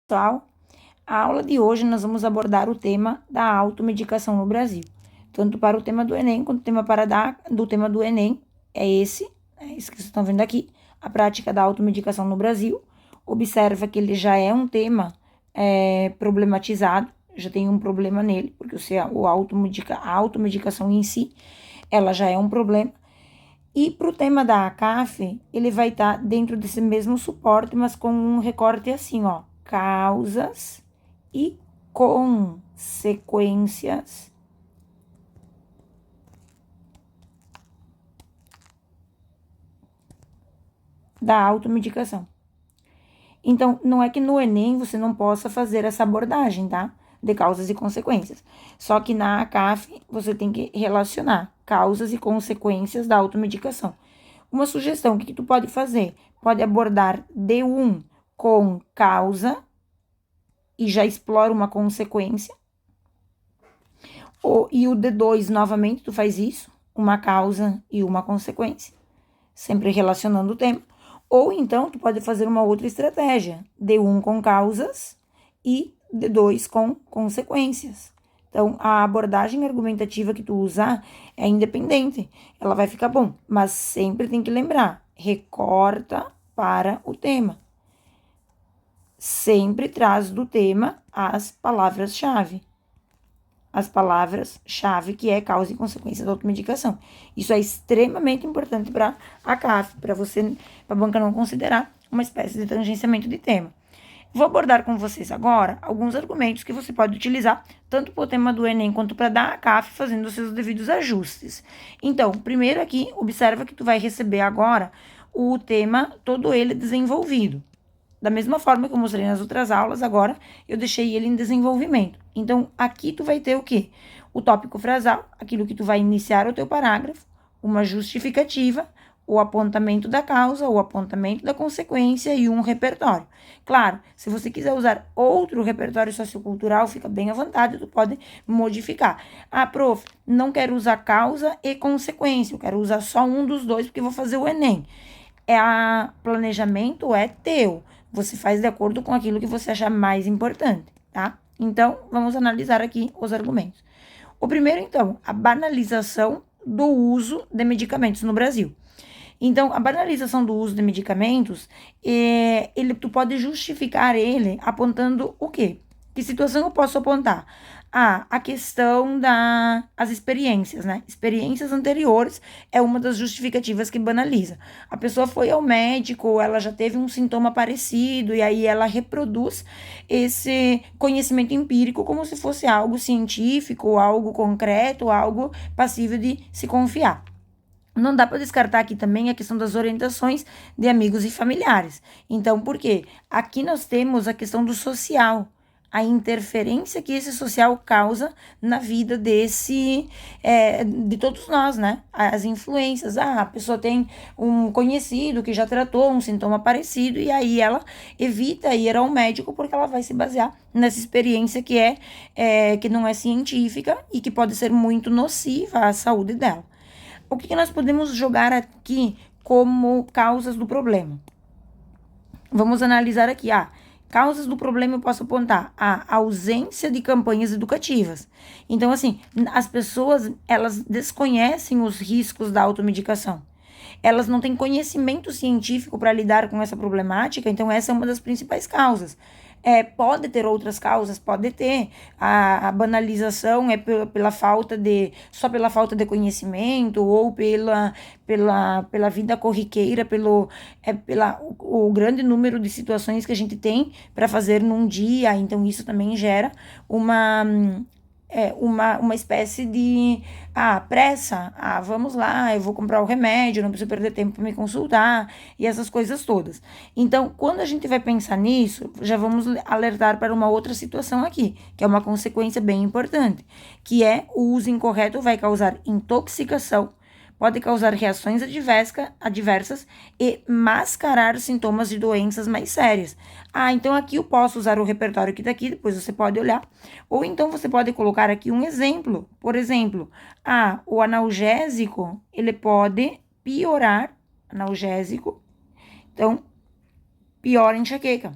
Pessoal, a aula de hoje nós vamos abordar o tema da automedicação no Brasil. Tanto para o tema do Enem, quanto o tema do tema do Enem é esse que vocês estão vendo aqui, a prática da automedicação no Brasil. Observa que ele já é um tema problematizado, já tem um problema nele, porque a automedicação em si, ela já é um problema. E para o tema da ACAF, ele vai estar dentro desse mesmo suporte, mas com um recorte assim, ó, causas e consequências da automedicação. Então, não é que no Enem você não possa fazer essa abordagem, tá? De causas e consequências. Só que na ACAF você tem que relacionar causas e consequências da automedicação. Uma sugestão, o que tu pode fazer? Pode abordar D1 com causa e já explora uma consequência. E o D2, novamente, tu faz isso, uma causa e uma consequência, sempre relacionando o tema. Ou então, tu pode fazer uma outra estratégia, D1 com causas e D2 com consequências. Então, a abordagem argumentativa que tu usar é independente, ela vai ficar bom, mas sempre tem que lembrar, recorta para o tema. Sempre traz do tema as palavras-chave. As palavras-chave que é causa e consequência da automedicação. Isso é extremamente importante para a CAF, para a banca não considerar uma espécie de tangenciamento de tema. Vou abordar com vocês agora alguns argumentos que você pode utilizar tanto para o tema do Enem quanto para dar a CAF, fazendo os seus devidos ajustes. Então, primeiro aqui, observa que tu vai receber agora o tema todo ele desenvolvido. Da mesma forma que eu mostrei nas outras aulas, agora eu deixei ele em desenvolvimento. Então, aqui tu vai ter o quê? O tópico frasal, aquilo que tu vai iniciar o teu parágrafo, uma justificativa, o apontamento da causa, o apontamento da consequência e um repertório. Claro, se você quiser usar outro repertório sociocultural, fica bem à vontade, tu pode modificar. Ah, prof, não quero usar causa e consequência, eu quero usar só um dos dois porque vou fazer o Enem. Planejamento é teu. Você faz de acordo com aquilo que você achar mais importante, tá? Então, vamos analisar aqui os argumentos. O primeiro, então, a banalização do uso de medicamentos no Brasil. Então, a banalização do uso de medicamentos, tu pode justificar ele apontando o quê? Que situação eu posso apontar? A questão das experiências, né? Experiências anteriores é uma das justificativas que banaliza. A pessoa foi ao médico, ela já teve um sintoma parecido, e aí ela reproduz esse conhecimento empírico como se fosse algo científico, algo concreto, algo passível de se confiar. Não dá para descartar aqui também a questão das orientações de amigos e familiares. Então, por quê? Aqui nós temos a questão do social, a interferência que esse social causa na vida de todos nós, né? As influências. A pessoa tem um conhecido que já tratou um sintoma parecido e aí ela evita ir ao médico porque ela vai se basear nessa experiência que não é científica e que pode ser muito nociva à saúde dela. O que nós podemos jogar aqui como causas do problema? Vamos analisar aqui. Causas do problema eu posso apontar a ausência de campanhas educativas. Então, assim, as pessoas, elas desconhecem os riscos da automedicação. Elas não têm conhecimento científico para lidar com essa problemática, então essa é uma das principais causas. Pode ter outras causas, pode ter. A banalização é pela falta de conhecimento ou pela vida corriqueira, o grande número de situações que a gente tem para fazer num dia. Então, isso também gera uma espécie de pressa, vamos lá, eu vou comprar o remédio, não preciso perder tempo para me consultar, e essas coisas todas. Então, quando a gente vai pensar nisso, já vamos alertar para uma outra situação aqui, que é uma consequência bem importante, que é o uso incorreto vai causar intoxicação, pode causar reações adversas e mascarar sintomas de doenças mais sérias. Então aqui eu posso usar o repertório que tá aqui, depois você pode olhar. Ou então você pode colocar aqui um exemplo. Por exemplo, o analgésico, ele pode piorar, então, piora a enxaqueca.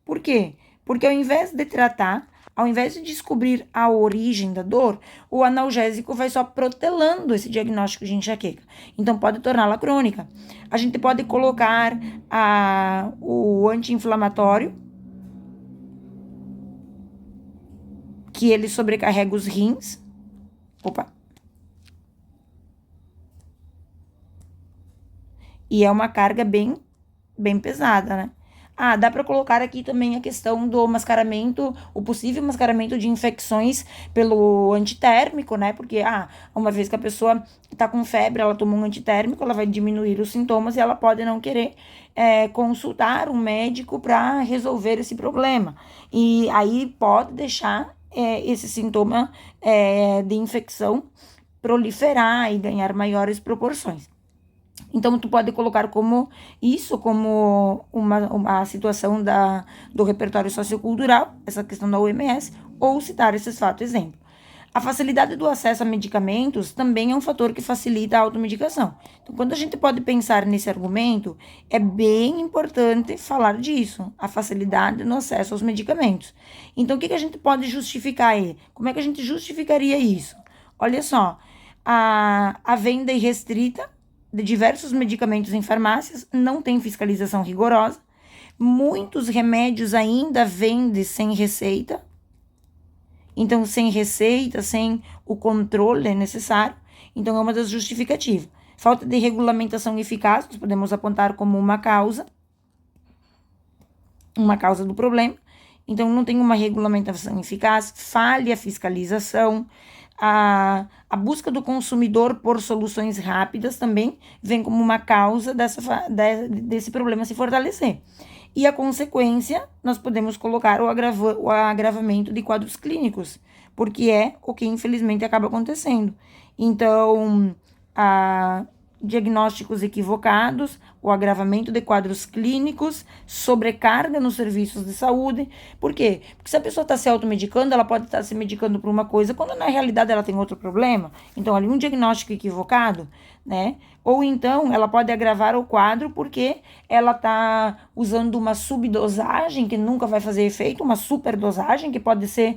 Por quê? Porque ao invés de tratar, ao invés de descobrir a origem da dor, o analgésico vai só protelando esse diagnóstico de enxaqueca. Então, pode torná-la crônica. A gente pode colocar o anti-inflamatório, que ele sobrecarrega os rins. E é uma carga bem pesada, né? Dá para colocar aqui também a questão do mascaramento, o possível mascaramento de infecções pelo antitérmico, né? Porque, uma vez que a pessoa tá com febre, ela toma um antitérmico, ela vai diminuir os sintomas e ela pode não querer consultar um médico para resolver esse problema. E aí pode deixar esse sintoma de infecção proliferar e ganhar maiores proporções. Então, tu pode colocar como uma situação do repertório sociocultural, essa questão da OMS, ou citar esses fatos exemplo. A facilidade do acesso a medicamentos também é um fator que facilita a automedicação. Então, quando a gente pode pensar nesse argumento, é bem importante falar disso, a facilidade no acesso aos medicamentos. Então, o que a gente pode justificar aí? Como é que a gente justificaria isso? Olha só, a venda irrestrita de diversos medicamentos em farmácias, não tem fiscalização rigorosa, muitos remédios ainda vendem sem receita, então sem receita, sem o controle necessário, então é uma das justificativas. Falta de regulamentação eficaz, nós podemos apontar como uma causa do problema, então não tem uma regulamentação eficaz, falha a fiscalização, a busca do consumidor por soluções rápidas também vem como uma causa desse problema se fortalecer. E a consequência, nós podemos colocar o agravamento de quadros clínicos, porque é o que infelizmente acaba acontecendo. Então, diagnósticos equivocados, o agravamento de quadros clínicos, sobrecarga nos serviços de saúde. Por quê? Porque se a pessoa está se automedicando, ela pode estar se medicando por uma coisa, quando na realidade ela tem outro problema. Então, ali um diagnóstico equivocado, né? Ou então, ela pode agravar o quadro porque ela está usando uma subdosagem que nunca vai fazer efeito, uma superdosagem que pode ser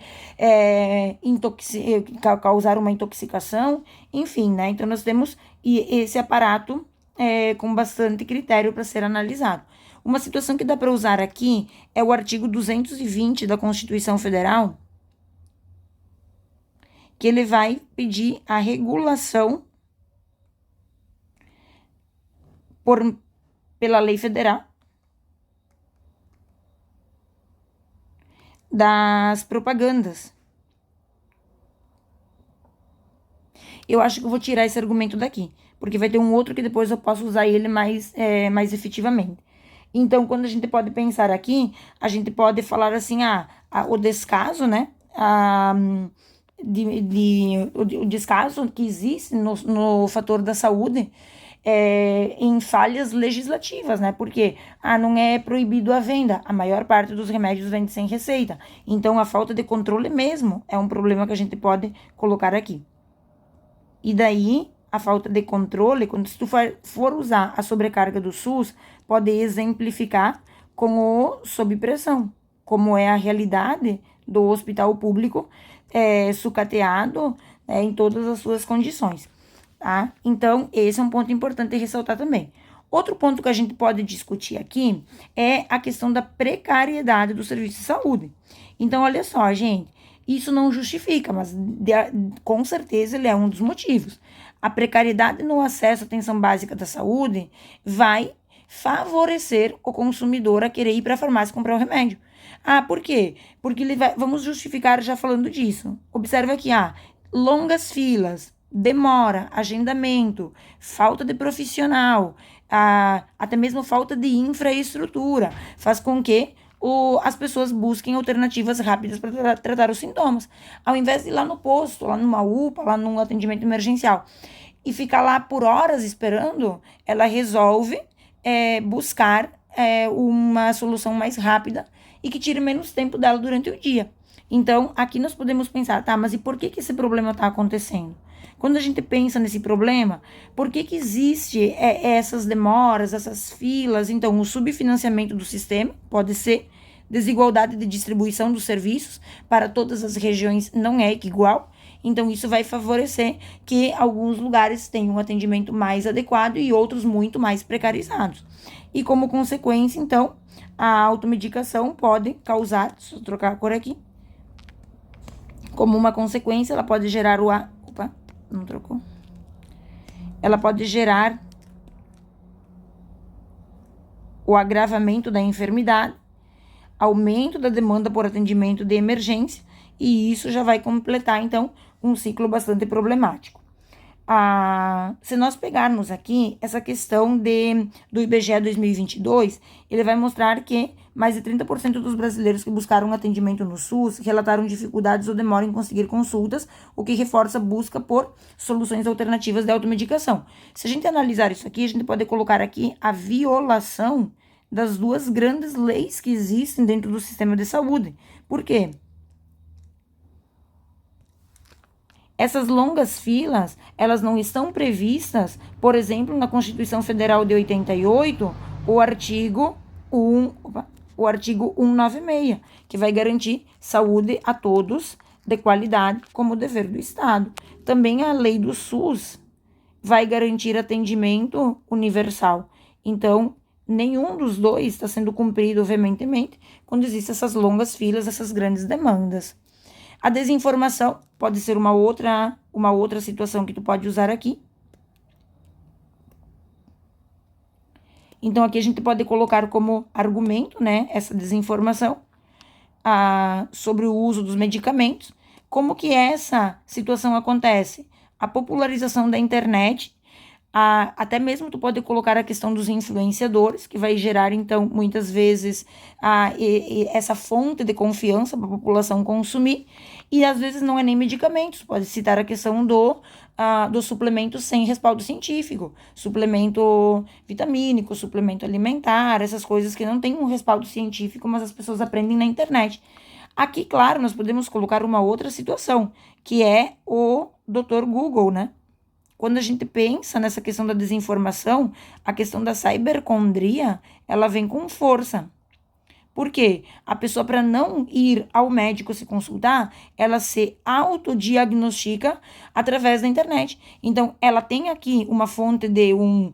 causar uma intoxicação, enfim, né? Então, nós temos esse aparato com bastante critério para ser analisado. Uma situação que dá para usar aqui é o artigo 220 da Constituição Federal, que ele vai pedir a regulação pela lei federal das propagandas. Eu acho que eu vou tirar esse argumento daqui, porque vai ter um outro que depois eu posso usar ele mais efetivamente. Então, quando a gente pode pensar aqui, a gente pode falar assim, o descaso, né? O descaso que existe no fator da saúde em falhas legislativas, né? Porque não é proibido a venda, a maior parte dos remédios vende sem receita. Então, a falta de controle mesmo é um problema que a gente pode colocar aqui. E daí, a falta de controle, quando tu for usar a sobrecarga do SUS, pode exemplificar com o sob pressão, como é a realidade do hospital público sucateado em todas as suas condições, tá? Então, esse é um ponto importante ressaltar também. Outro ponto que a gente pode discutir aqui é a questão da precariedade do serviço de saúde. Então, olha só, gente, isso não justifica, mas com certeza ele é um dos motivos. A precariedade no acesso à atenção básica da saúde vai favorecer o consumidor a querer ir para a farmácia comprar o remédio. Por quê? Porque vamos justificar já falando disso. Observa aqui, longas filas, demora, agendamento, falta de profissional, até mesmo falta de infraestrutura, faz com que as pessoas busquem alternativas rápidas para tratar os sintomas. Ao invés de ir lá no posto, lá numa UPA, lá num atendimento emergencial, e ficar lá por horas esperando, ela resolve buscar uma solução mais rápida e que tire menos tempo dela durante o dia. Então, aqui nós podemos pensar, mas e por que esse problema está acontecendo? Quando a gente pensa nesse problema, por que existe essas demoras, essas filas? Então, o subfinanciamento do sistema pode ser, desigualdade de distribuição dos serviços para todas as regiões não é igual. Então, isso vai favorecer que alguns lugares tenham um atendimento mais adequado e outros muito mais precarizados. E, como consequência, então, a automedicação pode causar, deixa eu trocar a cor aqui, como uma consequência, ela pode gerar não trocou. Ela pode gerar o agravamento da enfermidade, aumento da demanda por atendimento de emergência, e isso já vai completar, então, um ciclo bastante problemático. Se nós pegarmos aqui essa questão do IBGE 2022, ele vai mostrar que mais de 30% dos brasileiros que buscaram atendimento no SUS relataram dificuldades ou demora em conseguir consultas, o que reforça a busca por soluções alternativas de automedicação. Se a gente analisar isso aqui, a gente pode colocar aqui a violação das duas grandes leis que existem dentro do sistema de saúde. Por quê? Essas longas filas, elas não estão previstas, por exemplo, na Constituição Federal de 88, o artigo 196, que vai garantir saúde a todos de qualidade como dever do Estado. Também a lei do SUS vai garantir atendimento universal. Então, nenhum dos dois está sendo cumprido veementemente quando existem essas longas filas, essas grandes demandas. A desinformação pode ser uma outra situação que tu pode usar aqui. Então, aqui a gente pode colocar como argumento, né, essa desinformação sobre o uso dos medicamentos. Como que essa situação acontece? A popularização da internet, até mesmo tu pode colocar a questão dos influenciadores, que vai gerar, então, muitas vezes, essa fonte de confiança para a população consumir, e às vezes não é nem medicamentos, pode citar a questão do suplemento sem respaldo científico, suplemento vitamínico, suplemento alimentar, essas coisas que não têm um respaldo científico, mas as pessoas aprendem na internet. Aqui, claro, nós podemos colocar uma outra situação, que é o Dr. Google, né? Quando a gente pensa nessa questão da desinformação, a questão da cibercondria, ela vem com força. Por quê? A pessoa, para não ir ao médico se consultar, ela se autodiagnostica através da internet. Então, ela tem aqui uma fonte de um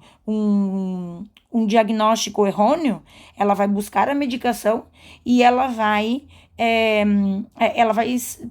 diagnóstico errôneo, ela vai buscar a medicação e ela vai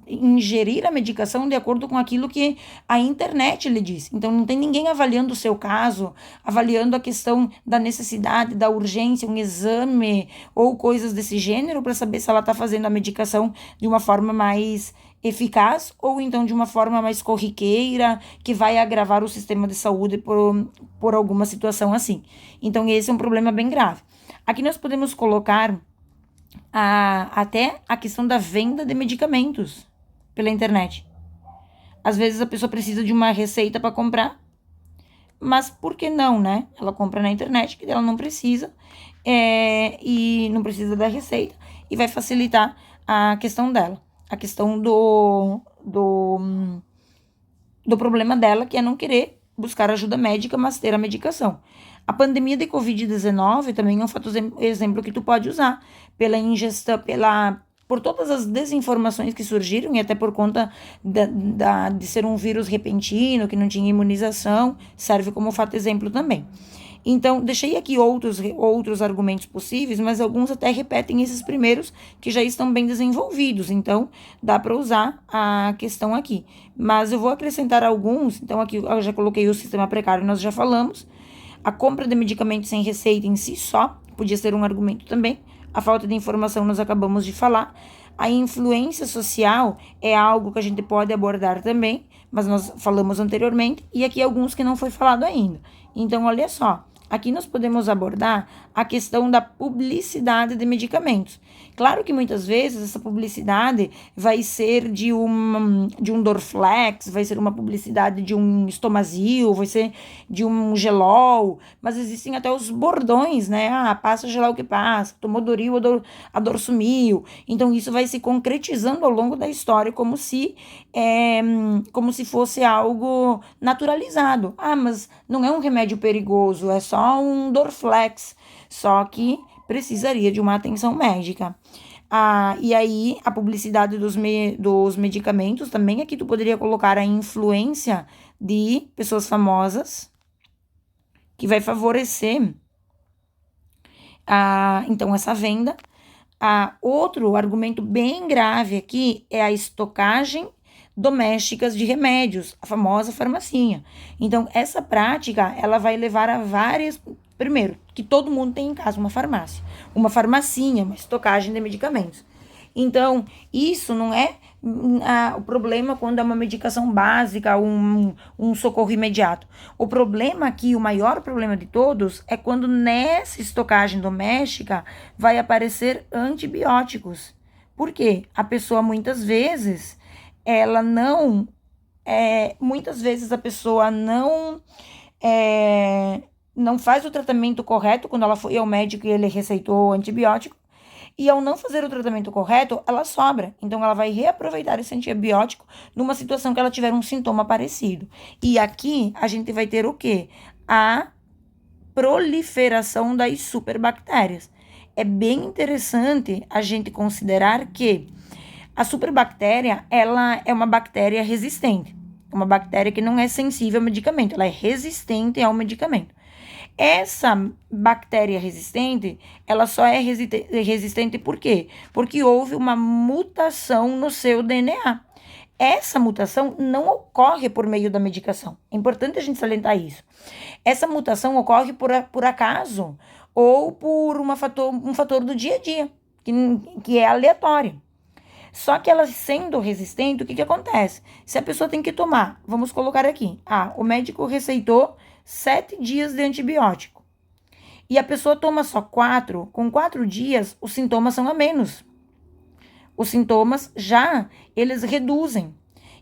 ingerir a medicação de acordo com aquilo que a internet lhe diz. Então, não tem ninguém avaliando o seu caso, avaliando a questão da necessidade, da urgência, um exame ou coisas desse gênero para saber se ela está fazendo a medicação de uma forma mais eficaz ou então de uma forma mais corriqueira, que vai agravar o sistema de saúde por alguma situação assim. Então, esse é um problema bem grave. Aqui nós podemos colocar até a questão da venda de medicamentos pela internet. Às vezes a pessoa precisa de uma receita para comprar, mas por que não, né? Ela compra na internet, que ela não precisa, e não precisa da receita, e vai facilitar a questão dela. A questão do problema dela, que é não querer buscar ajuda médica, mas ter a medicação. A pandemia de Covid-19 também é um fator exemplo que tu pode usar pela ingestão, por todas as desinformações que surgiram e até por conta de ser um vírus repentino, que não tinha imunização, serve como fato exemplo também. Então, deixei aqui outros argumentos possíveis, mas alguns até repetem esses primeiros que já estão bem desenvolvidos. Então, dá para usar a questão aqui. Mas eu vou acrescentar alguns. Então, aqui eu já coloquei o sistema precário, nós já falamos. A compra de medicamentos sem receita em si só podia ser um argumento também. A falta de informação nós acabamos de falar. A influência social é algo que a gente pode abordar também, mas nós falamos anteriormente. E aqui alguns que não foi falado ainda. Então, olha só. Aqui nós podemos abordar a questão da publicidade de medicamentos. Claro que muitas vezes essa publicidade vai ser de um Dorflex, vai ser uma publicidade de um Estomazil, vai ser de um Gelol, mas existem até os bordões, né? Passa Gelol que passa, tomou Doril, a dor sumiu. Então isso vai se concretizando ao longo da história como se fosse algo naturalizado. Mas não é um remédio perigoso, é só um Dorflex, só que precisaria de uma atenção médica. E aí, a publicidade dos medicamentos, também aqui tu poderia colocar a influência de pessoas famosas, que vai favorecer, então, essa venda. Outro argumento bem grave aqui é a estocagem domésticas de remédios, a famosa farmacinha. Então, essa prática, ela vai levar a várias... Primeiro, que todo mundo tem em casa uma farmácia, uma farmacinha, uma estocagem de medicamentos. Então, isso não é o problema quando é uma medicação básica, um socorro imediato. O problema aqui, o maior problema de todos, é quando nessa estocagem doméstica vai aparecer antibióticos. Por quê? A pessoa muitas vezes, ela não... muitas vezes a pessoa não faz o tratamento correto quando ela foi ao médico e ele receitou antibiótico. E ao não fazer o tratamento correto, ela sobra. Então, ela vai reaproveitar esse antibiótico numa situação que ela tiver um sintoma parecido. E aqui, a gente vai ter o quê? A proliferação das superbactérias. É bem interessante a gente considerar que a superbactéria, ela é uma bactéria resistente. Uma bactéria que não é sensível ao medicamento, ela é resistente ao medicamento. Essa bactéria resistente, ela só é resistente por quê? Porque houve uma mutação no seu DNA. Essa mutação não ocorre por meio da medicação. É importante a gente salientar isso. Essa mutação ocorre por acaso ou por um fator do dia a dia, que é aleatório. Só que ela sendo resistente, o que acontece? Se a pessoa tem que tomar, vamos colocar aqui, o médico receitou 7 dias de antibiótico. E a pessoa toma só 4, com 4 dias, os sintomas são a menos. Os sintomas eles reduzem.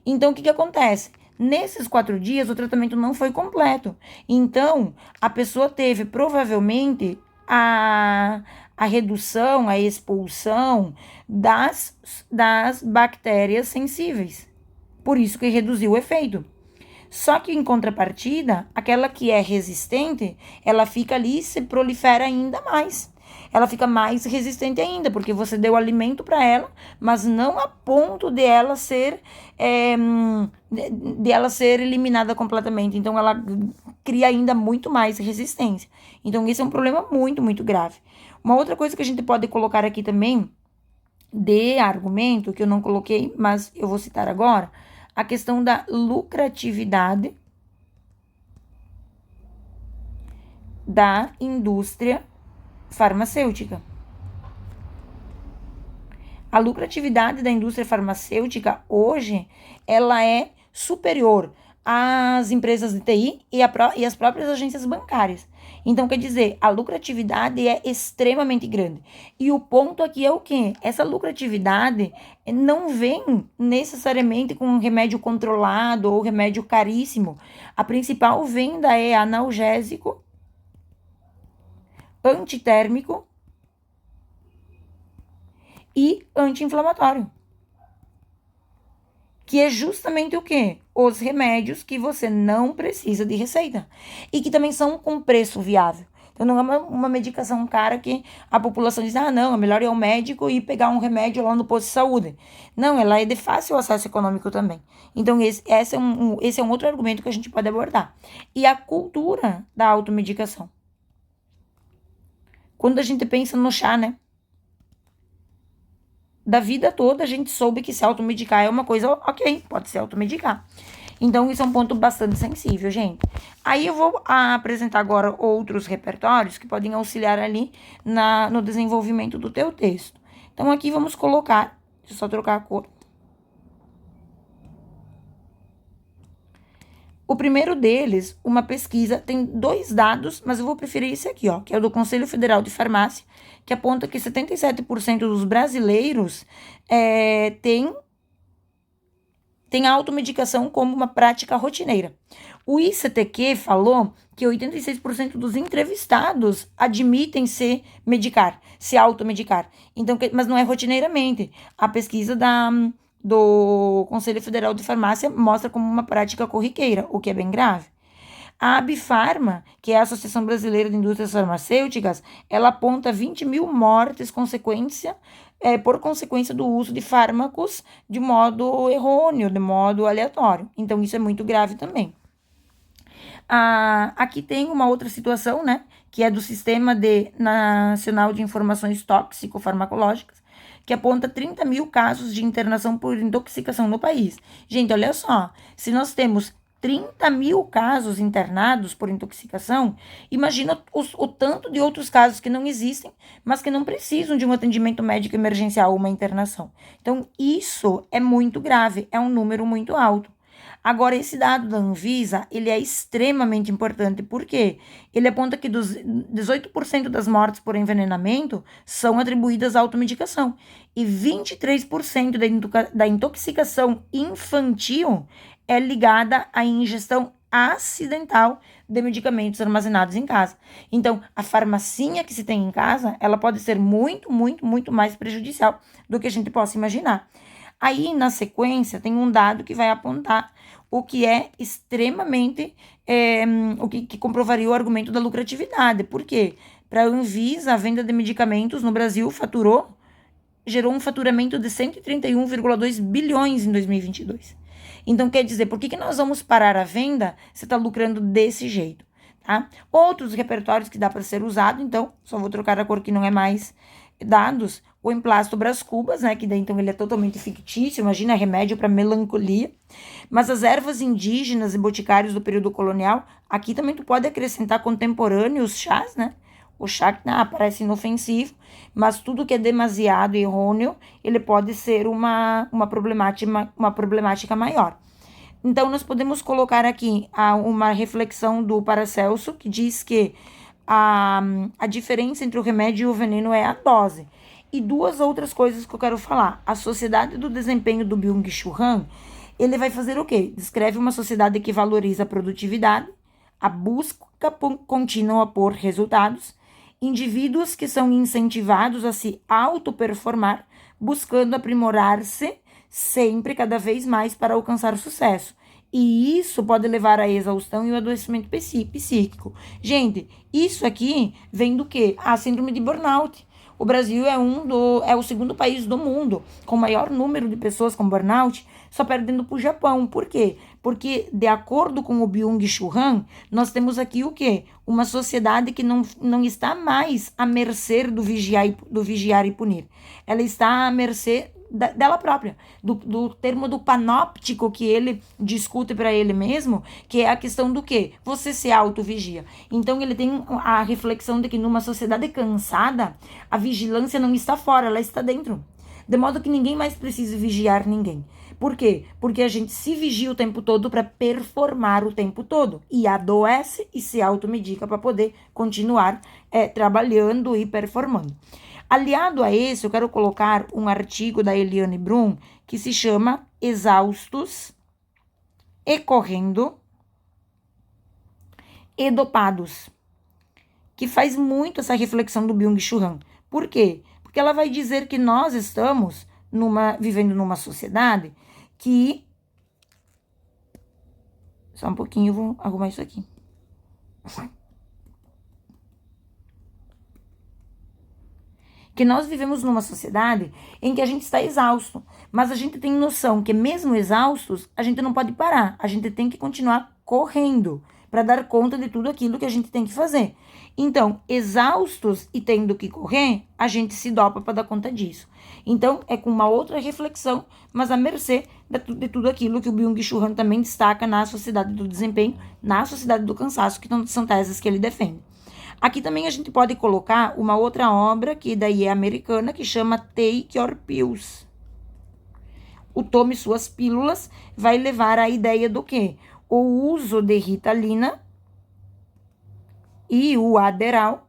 Então, o que acontece? Nesses 4 dias, o tratamento não foi completo. Então, a pessoa teve, provavelmente, a redução, a expulsão das bactérias sensíveis. Por isso que reduziu o efeito. Só que, em contrapartida, aquela que é resistente, ela fica ali e se prolifera ainda mais. Ela fica mais resistente ainda, porque você deu alimento para ela, mas não a ponto de ela ser eliminada completamente. Então, ela cria ainda muito mais resistência. Então, esse é um problema muito, muito grave. Uma outra coisa que a gente pode colocar aqui também, de argumento, que eu não coloquei, mas eu vou citar agora, a questão da lucratividade da indústria farmacêutica. A lucratividade da indústria farmacêutica hoje, ela é superior às empresas de TI e às próprias agências bancárias. Então, quer dizer, a lucratividade é extremamente grande. E o ponto aqui é o quê? Essa lucratividade não vem necessariamente com um remédio controlado ou remédio caríssimo. A principal venda é analgésico, antitérmico e anti-inflamatório. Que é justamente o quê? Os remédios que você não precisa de receita. E que também são com preço viável. Então, não é uma medicação cara que a população diz, não, é melhor ir ao médico e pegar um remédio lá no posto de saúde. Não, ela é de fácil acesso econômico também. Então, esse é um outro argumento que a gente pode abordar. E a cultura da automedicação. Quando a gente pensa no chá, né? Da vida toda a gente soube que se automedicar é uma coisa, ok, pode se automedicar. Então, isso é um ponto bastante sensível, gente. Aí eu vou apresentar agora outros repertórios que podem auxiliar ali no desenvolvimento do teu texto. Então, aqui vamos colocar, deixa eu só trocar a cor. O primeiro deles, uma pesquisa, tem 2 dados, mas eu vou preferir esse aqui, que é o do Conselho Federal de Farmácia, que aponta que 77% dos brasileiros têm a automedicação como uma prática rotineira. O ICTQ falou que 86% dos entrevistados admitem se automedicar. Então, mas não é rotineiramente. A pesquisa do Conselho Federal de Farmácia mostra como uma prática corriqueira, o que é bem grave. A Abifarma, que é a Associação Brasileira de Indústrias Farmacêuticas, ela aponta 20 mil mortes consequência por consequência do uso de fármacos de modo errôneo, de modo aleatório. Então, isso é muito grave também. Aqui tem uma outra situação, né, que é do Sistema Nacional de Informações Tóxico-Farmacológicas, que aponta 30 mil casos de internação por intoxicação no país. Gente, olha só, se nós temos 30 mil casos internados por intoxicação, imagina o tanto de outros casos que não existem, mas que não precisam de um atendimento médico emergencial ou uma internação. Então, isso é muito grave, é um número muito alto. Agora, esse dado da Anvisa, ele é extremamente importante, porque ele aponta que 18% das mortes por envenenamento são atribuídas à automedicação e 23% da intoxicação infantil é ligada à ingestão acidental de medicamentos armazenados em casa. Então, a farmacinha que se tem em casa, ela pode ser muito, muito, muito mais prejudicial do que a gente possa imaginar. Aí, na sequência, tem um dado que vai apontar o que é extremamente, o que comprovaria o argumento da lucratividade. Por quê? Para a Anvisa, a venda de medicamentos no Brasil gerou um faturamento de 131,2 bilhões em 2022. Então, quer dizer, por que nós vamos parar a venda se está lucrando desse jeito? Tá? Outros repertórios que dá para ser usado, então, só vou trocar a cor que não é mais dados, o emplasto Brás Cubas, né, que daí então ele é totalmente fictício, imagina, remédio para melancolia, mas as ervas indígenas e boticários do período colonial, aqui também tu pode acrescentar contemporâneos chás, né, o chá que parece inofensivo, mas tudo que é demasiado e errôneo, ele pode ser uma problemática maior. Então, nós podemos colocar aqui uma reflexão do Paracelso, que diz que a diferença entre o remédio e o veneno é a dose. E duas outras coisas que eu quero falar. A Sociedade do Desempenho do Byung-Chul Han, ele vai fazer o quê? Descreve uma sociedade que valoriza a produtividade, a busca contínua por resultados, indivíduos que são incentivados a se autoperformar, buscando aprimorar-se sempre, cada vez mais, para alcançar o sucesso. E isso pode levar à exaustão e ao adoecimento psíquico. Gente, isso aqui vem do quê? A síndrome de burnout. O Brasil é o segundo país do mundo com maior número de pessoas com burnout, só perdendo para o Japão. Por quê? Porque, de acordo com o Byung-Chul Han, nós temos aqui o quê? Uma sociedade que não está mais à mercê do vigiar e punir. Ela está à mercê dela própria, do termo do panóptico que ele discute para ele mesmo, que é a questão do quê? Você se autovigia. Então ele tem a reflexão de que numa sociedade cansada, a vigilância não está fora, ela está dentro. De modo que ninguém mais precisa vigiar ninguém. Por quê? Porque a gente se vigia o tempo todo para performar o tempo todo. E adoece e se automedica para poder continuar trabalhando e performando. Aliado a esse, eu quero colocar um artigo da Eliane Brum que se chama Exaustos e Correndo e Dopados, que faz muito essa reflexão do Byung-Chul Han. Por quê? Porque ela vai dizer que nós estamos vivendo numa sociedade que... Só um pouquinho, eu vou arrumar isso aqui. Que nós vivemos numa sociedade em que a gente está exausto, mas a gente tem noção que mesmo exaustos, a gente não pode parar, a gente tem que continuar correndo para dar conta de tudo aquilo que a gente tem que fazer. Então, exaustos e tendo que correr, a gente se dopa para dar conta disso. Então, é com uma outra reflexão, mas à mercê de tudo aquilo que o Byung-Chul Han também destaca na sociedade do desempenho, na sociedade do cansaço, que são teses que ele defende. Aqui também a gente pode colocar uma outra obra, que daí é americana, que chama Take Your Pills. O Tome Suas Pílulas vai levar à ideia do quê? O uso de Ritalina e o Adderall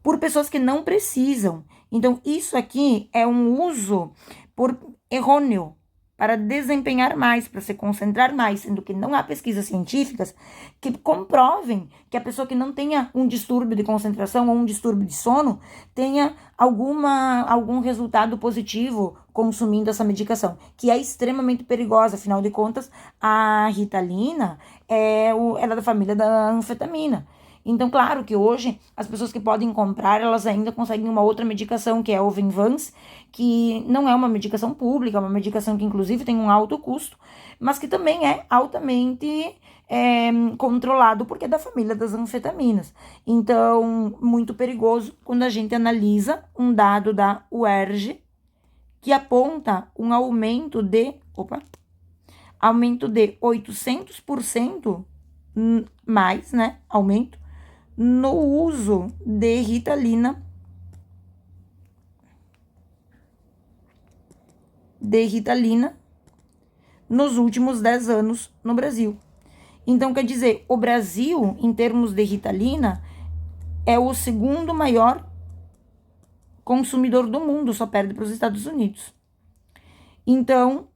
por pessoas que não precisam. Então, isso aqui é um uso errôneo para desempenhar mais, para se concentrar mais, sendo que não há pesquisas científicas que comprovem que a pessoa que não tenha um distúrbio de concentração ou um distúrbio de sono tenha algum resultado positivo consumindo essa medicação, que é extremamente perigosa. Afinal de contas, a Ritalina ela é da família da anfetamina. Então, claro que hoje as pessoas que podem comprar, elas ainda conseguem uma outra medicação, que é o Venvance, que não é uma medicação pública, é uma medicação que inclusive tem um alto custo, mas que também é altamente controlado porque é da família das anfetaminas. Então, muito perigoso quando a gente analisa um dado da UERJ que aponta um aumento de 800% mais, né, aumento no uso de Ritalina nos últimos 10 anos no Brasil. Então, quer dizer, o Brasil, em termos de Ritalina, é o segundo maior consumidor do mundo, só perde para os Estados Unidos. Então,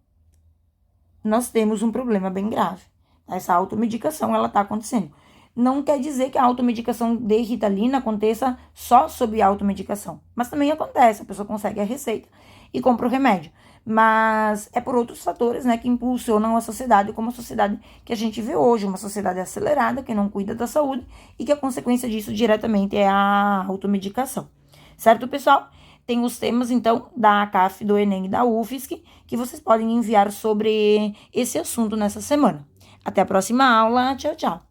nós temos um problema bem grave. Essa automedicação, ela está acontecendo. Não quer dizer que a automedicação de Ritalina aconteça só sob automedicação, mas também acontece, a pessoa consegue a receita e compra o remédio. Mas é por outros fatores, né, que impulsionam a sociedade, como a sociedade que a gente vê hoje, uma sociedade acelerada, que não cuida da saúde e que a consequência disso diretamente é a automedicação. Certo, pessoal? Tem os temas, então, da CAF, do Enem e da UFSC, que vocês podem enviar sobre esse assunto nessa semana. Até a próxima aula. Tchau, tchau.